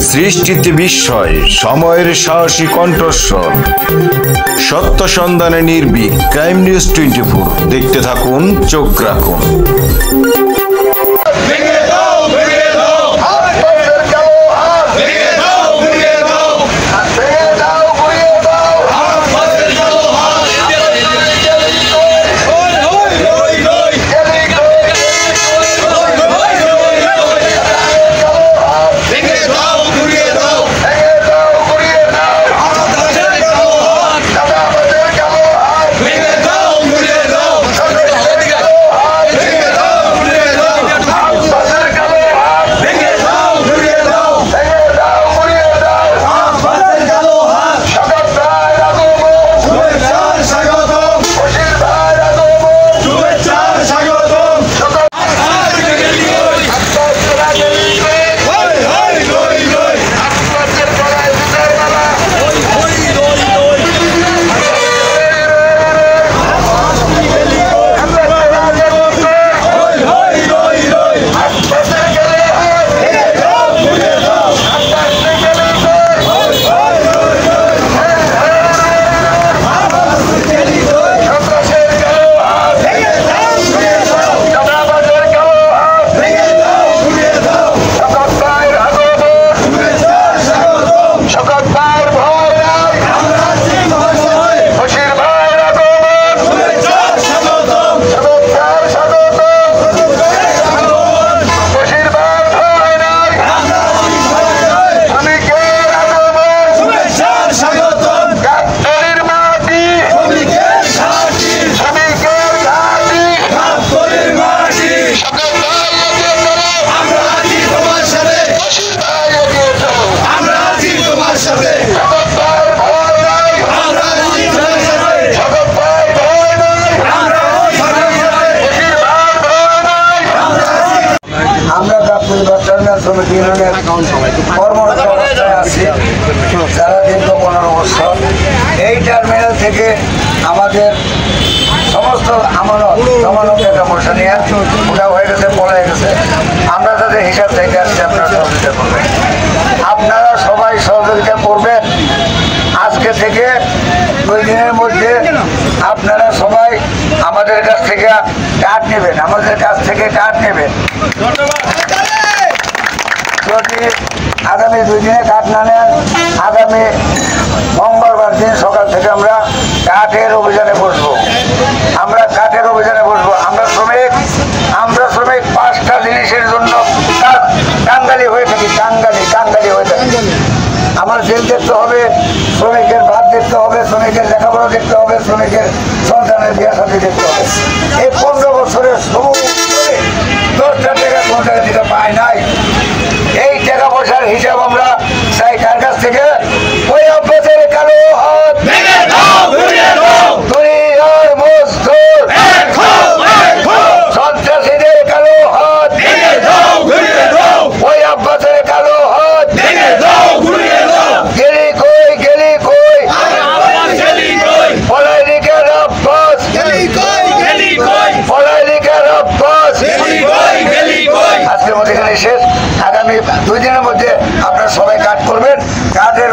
সৃষ্টিতে বিস্ময়, সময়ের সাহসী কণ্ঠস্বর, সত্য সন্ধানে নির্ভীক। ক্রাইম নিউজ 24 দেখতে থাকুন, চোখ রাখুন। যারা দীর্ঘ 15 বছর এই টার্মিনাল থেকে আমাদের সমস্ত আমানত টাকা পয়সা নিয়ে ওটা হয়ে গেছে, পড়ে গেছে। আমরা তাদের হিসাব থেকে আসছি, আপনারা সহযোগিতা করবেন। আপনারা সবাই সহযোগিতা করবেন। আজকে থেকে 2 দিনের মধ্যে আপনারা সবাই আমাদের কাছ থেকে কার্ড নেবেন, যদি আগামী 2 দিনে কাঠ না নেন, আগামী মঙ্গলবার দিন সকাল থেকে আমরা কাঠের অভিযানে বসবো। আমরা শ্রমিক 5টা জিনিসের জন্য কাঙ্গালি হয়ে থাকি, কাঙ্গালি হয়ে থাকি। আমার জেল দেখতে হবে, শ্রমিকের ভাত দেখতে হবে, শ্রমিকের লেখাপড়া দেখতে হবে, শ্রমিকের সন্তানের বিয়ে সাথে দেখতে হবে। এই 15 বছরের শ্রমিক 10টা টাকা কোন টাকা থেকে পায় নাই। এই টাকা পয়সার হিসাব আমরা চাই কার কাছ থেকে? ওই অভ্যাসের কালো হাত, দুনিয়ার মজদুর, সন্ত্রাসীদের কালো হাত, ওই অভ্যাসের কালো হাত। গেলি কই পলাইলিকের অভ্যাস, আজকের মধ্যে এখানে শেষ। আগামী 2 দিনের মধ্যে আপনারা সবাই কাজ করবেন। কাজে